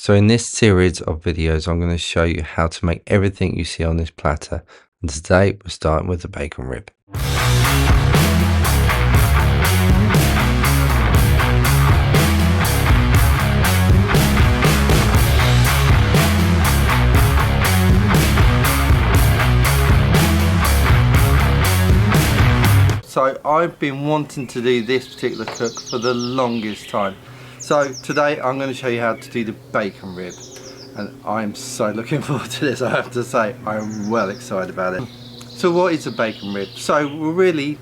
So in this series of videos, I'm going to show you how to make everything you see on this platter. And today we're starting with the bacon rib. So I've been wanting to do this particular cook for the longest time. So today I'm going to show you how to do the bacon rib. And I'm so looking forward to this, I have to say. I'm well excited about it. So what is a bacon rib? So really,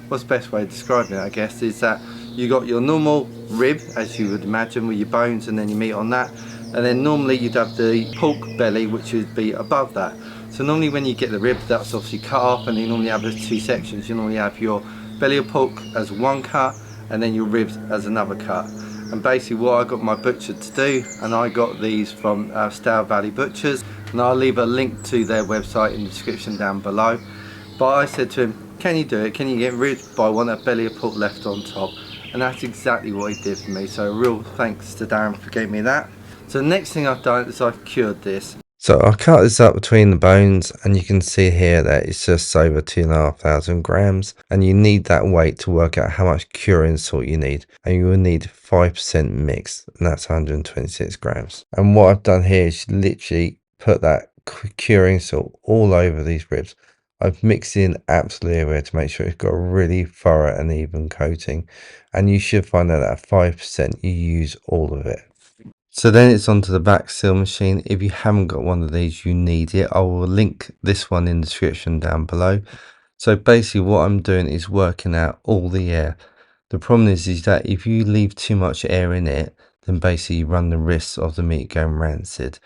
what's the best way of describing it, I guess, is that you got your normal rib, as you would imagine, with your bones and then your meat on that. And then normally you'd have the pork belly, which would be above that. So normally when you get the rib, that's obviously cut off, and you normally have the two sections. You normally have your belly of pork as one cut, and then your ribs as another cut. And basically what I got my butcher to do, and I got these from Stour Valley Butchers, and I'll leave a link to their website in the description down below. But I said to him, can you do it? Can you get rid? But I want that belly of pork left on top. And that's exactly what he did for me. So a real thanks to Darren for getting me that. So the next thing I've done is I've cured this. So I cut this up between the bones, and you can see here that it's just over 2,500 grams, and you need that weight to work out how much curing salt you need, and you will need 5% mix, and that's 126 grams. And what I've done here is literally put that curing salt all over these ribs. I've mixed in absolutely everywhere to make sure it's got a really thorough and even coating, and you should find that at 5% you use all of it. So then it's onto the back seal machine. If you haven't got one of these, you need it. I will link this one in the description down below. So basically what I'm doing is working out all the air. The problem is that if you leave too much air in it, then basically you run the risk of the meat going rancid.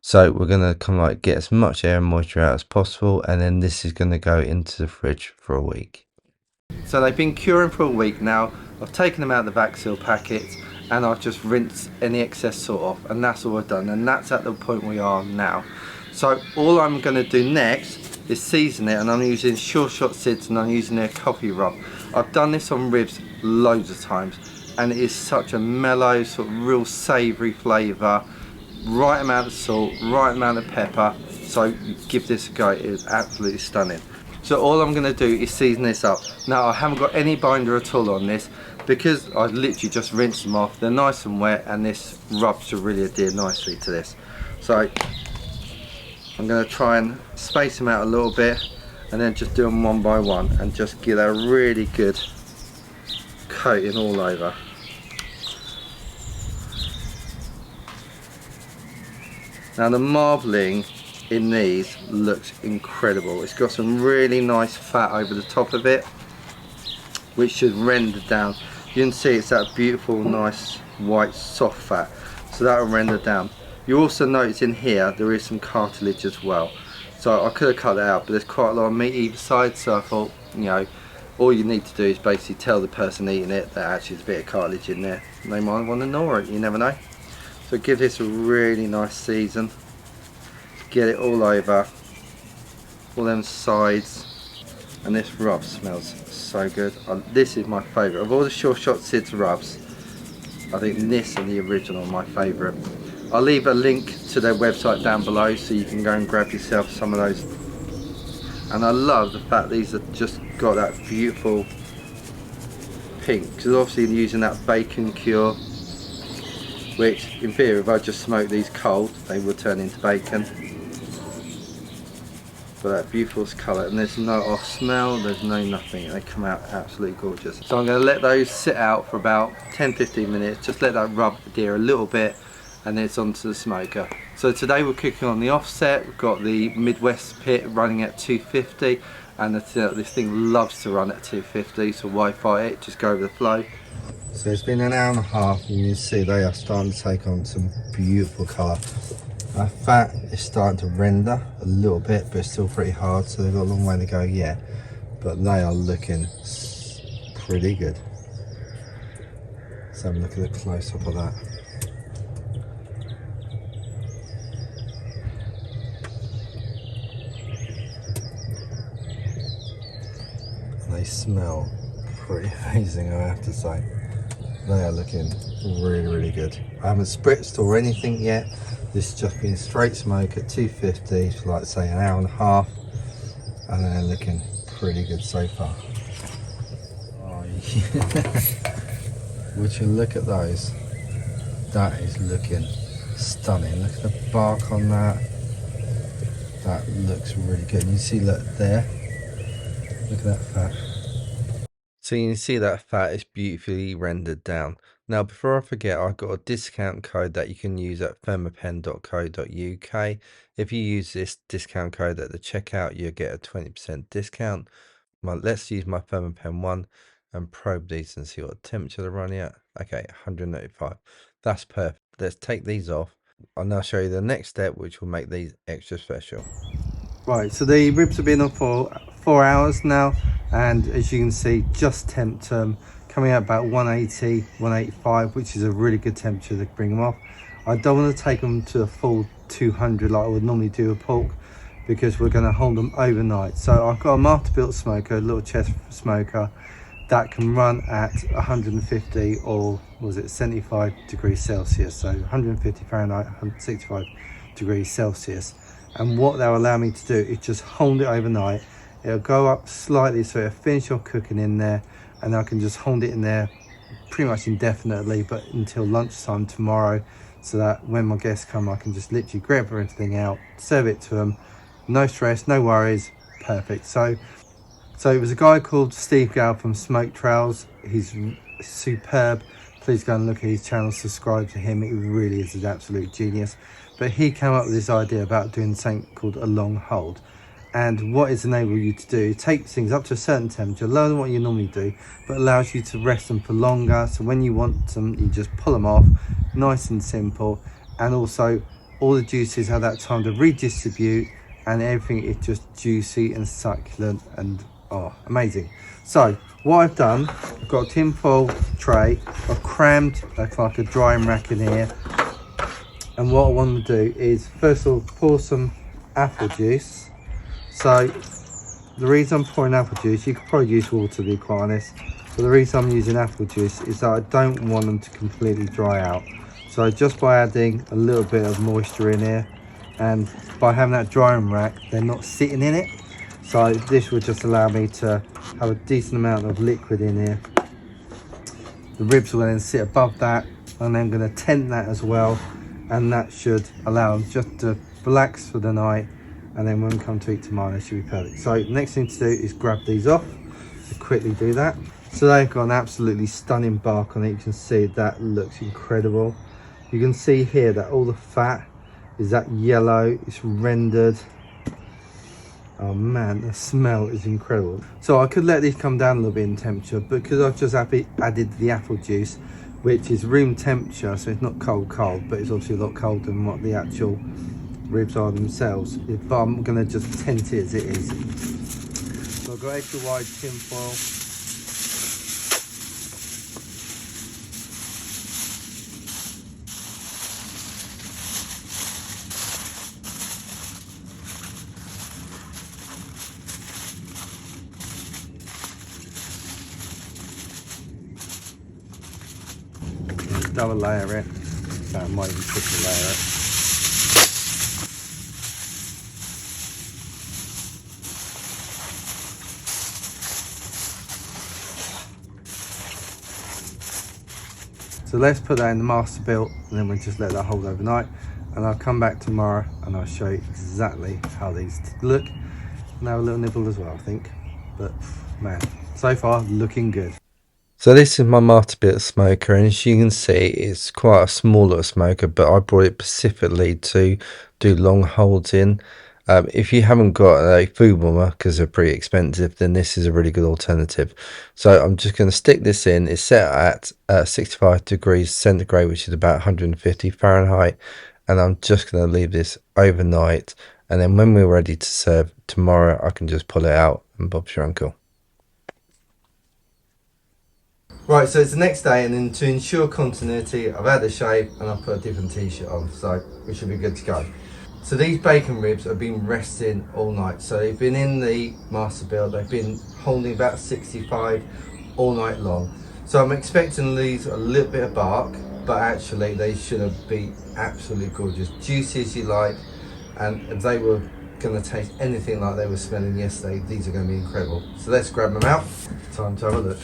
So we're going to get as much air and moisture out as possible, and then this is going to go into the fridge for a week. So they've been curing for a week now. I've taken them out of the back seal packets, and I've just rinsed any excess salt off, and that's all I've done, and that's at the point we are now. So all I'm going to do next is season it, and I'm using Sure Shot Sids, and I'm using their coffee rub. I've done this on ribs loads of times, and it is such a mellow, sort of real savoury flavour, right amount of salt, right amount of pepper, so give this a go. It is absolutely stunning. So all I'm going to do is season this up. Now I haven't got any binder at all on this, because I've literally just rinsed them off. They're nice and wet, and this rub should really adhere nicely to this. So I'm going to try and space them out a little bit, and then just do them one by one, and just get a really good coating all over. Now the marbling in these looks incredible. It's got some really nice fat over the top of it, which should render down. You can see it's that beautiful, nice, white, soft fat. So that will render down. You also notice in here there is some cartilage as well. So I could have cut that out, but there's quite a lot of meat either side. So I thought, you know, all you need to do is basically tell the person eating it that actually there's a bit of cartilage in there. They might want to gnaw it, you never know. So give this a really nice season. Get it all over, all them sides. And this rub smells so good. This is my favourite. Of all the Sure Shot Sids rubs, I think this and the original are my favourite. I'll leave a link to their website down below so you can go and grab yourself some of those. And I love the fact these have just got that beautiful pink, because obviously they're using that bacon cure, which in theory if I just smoke these cold they would turn into bacon. But that beautiful colour, and there's no off smell, there's no nothing. They come out absolutely gorgeous. So I'm going to let those sit out for about 10-15 minutes, just let that rub adhere a little bit, and then it's onto the smoker. So today we're cooking on the offset. We've got the Midwest pit running at 250, and this thing loves to run at 250, so why fight it, just go with the flow. So it's been an hour and a half, and you can see they are starting to take on some beautiful colour. That fat is starting to render a little bit, but it's still pretty hard, so they've got a long way to go yet. But they are looking pretty good. Let's have a look at a close-up of that. They smell pretty amazing, I have to say. They are looking really good. I haven't spritzed or anything yet. This has just been straight smoke at 250 for like say an hour and a half, and they're looking pretty good so far. Oh, yeah. Would you look at those? That is looking stunning. Look at the bark on that. That looks really good. You see, look there. Look at that fat. So you can see that fat is beautifully rendered down. Now, before I forget, I've got a discount code that you can use at thermapen.co.uk. If you use this discount code at the checkout, you'll get a 20% discount. Let's use my Thermapen one and probe these and see what temperature they're running at. Okay, 195. That's perfect. Let's take these off. I'll now show you the next step, which will make these extra special. Right, so the ribs have been on for 4 hours now, and as you can see, just temp coming out about 180, 185, which is a really good temperature to bring them off. I don't want to take them to a full 200 like I would normally do a pork, because we're going to hold them overnight. So I've got a Masterbuilt smoker, a little chest smoker, that can run at 150 or was it 75 degrees Celsius, so 150 Fahrenheit, 165 degrees Celsius. And what they'll allow me to do is just hold it overnight. It'll go up slightly so it'll finish off cooking in there, and I can just hold it in there pretty much indefinitely, but until lunchtime tomorrow, so that when my guests come I can just literally grab everything out, serve it to them. No stress, no worries, perfect. So it was a guy called Steve Gow from Smoke Trails. He's superb. Please go and look at his channel, subscribe to him. He really is an absolute genius. But he came up with this idea about doing something called a long hold. And what it's enabled you to do, take things up to a certain temperature, lower than what you normally do, but allows you to rest them for longer. So when you want them, you just pull them off, nice and simple. And also all the juices have that time to redistribute, and everything is just juicy and succulent and amazing. So what I've done, I've got a tin foil tray, I've crammed like a drying rack in here, and what I want to do is first of all pour some apple juice. So the reason I'm pouring apple juice, you could probably use water to be quite honest, but the reason I'm using apple juice is that I don't want them to completely dry out. So just by adding a little bit of moisture in here, and by having that drying rack, they're not sitting in it. So this will just allow me to have a decent amount of liquid in here. The ribs will then sit above that, and I'm going to tent that as well, and that should allow them just to relax for the night, and then when we come to eat tomorrow they should be perfect. So next thing to do is grab these off. So quickly do that. So they've got an absolutely stunning bark on it. You can see that looks incredible. You can see here that all the fat is that yellow, it's rendered. Oh man, the smell is incredible. So I could let these come down a little bit in temperature, but because I've just added the apple juice, which is room temperature, so it's not cold, but it's obviously a lot colder than what the actual ribs are themselves. But I'm gonna just tent it as it is. So I've got extra wide tin foil. Double layer it, so I might even triple layer it. So let's put that in the Masterbuilt, and then we'll just let that hold overnight, and I'll come back tomorrow and I'll show you exactly how these look, and have a little nibble as well I think. But man, so far looking good. So this is my Masterbuilt smoker, and as you can see it's quite a smaller smoker, but I brought it specifically to do long holds in. If you haven't got a food warmer, because they're pretty expensive, then this is a really good alternative. So I'm just going to stick this in. It's set at 65 degrees centigrade, which is about 150 Fahrenheit, and I'm just going to leave this overnight, and then when we're ready to serve tomorrow I can just pull it out and Bob's your uncle. Right, so it's the next day, and then to ensure continuity, I've had a shave and I've put a different t-shirt on, so we should be good to go. So these bacon ribs have been resting all night. So they've been in the Masterbuilt, they've been holding about 65 all night long. So I'm expecting these a little bit of bark, but actually they should have been absolutely gorgeous, juicy as you like, and if they were going to taste anything like they were smelling yesterday, these are going to be incredible. So let's grab them out. Time to have a look.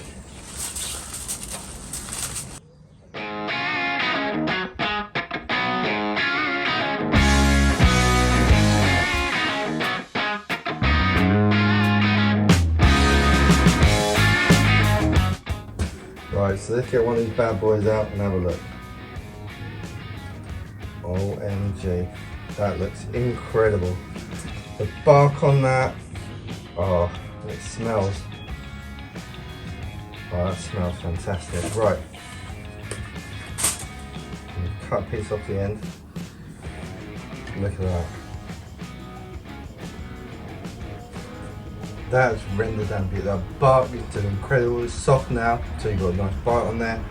Right, so let's get one of these bad boys out and have a look. OMG, that looks incredible. The bark on that, oh, it smells. Oh, that smells fantastic. Right, cut a piece off the end. Look at that. That's rendered down beautiful. That bark is doing incredible. It's soft now, so you've got a nice bite on there.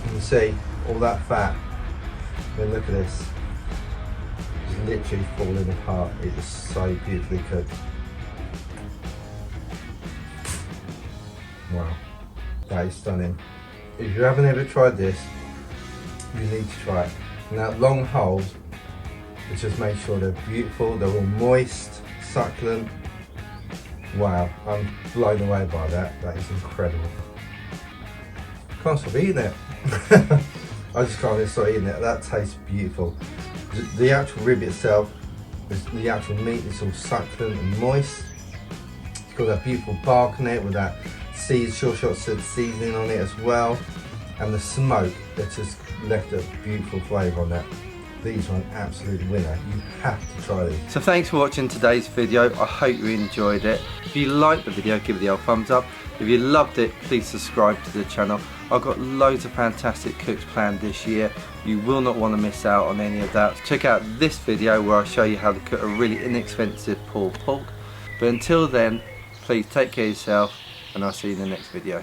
You can see all that fat. Then look at this. It's literally falling apart. It is so beautifully cooked. Wow, that is stunning. If you haven't ever tried this, you need to try it. Now, long holes, just make sure they're beautiful. They're all moist, succulent. Wow, I'm blown away by that. That is incredible. Can't stop eating it. I just can't stop eating it. That tastes beautiful. The actual rib itself, the actual meat is all succulent and moist. It's got that beautiful bark on it with that short seasoning on it as well. And the smoke that just left a beautiful flavour on that. These are an absolute winner. You have to try these. So thanks for watching today's video. I hope you enjoyed it. If you liked the video, give it the old thumbs up. If you loved it, please subscribe to the channel. I've got loads of fantastic cooks planned this year. You will not want to miss out on any of that. Check out this video where I show you how to cook a really inexpensive pulled pork. But until then, please take care of yourself, and I'll see you in the next video.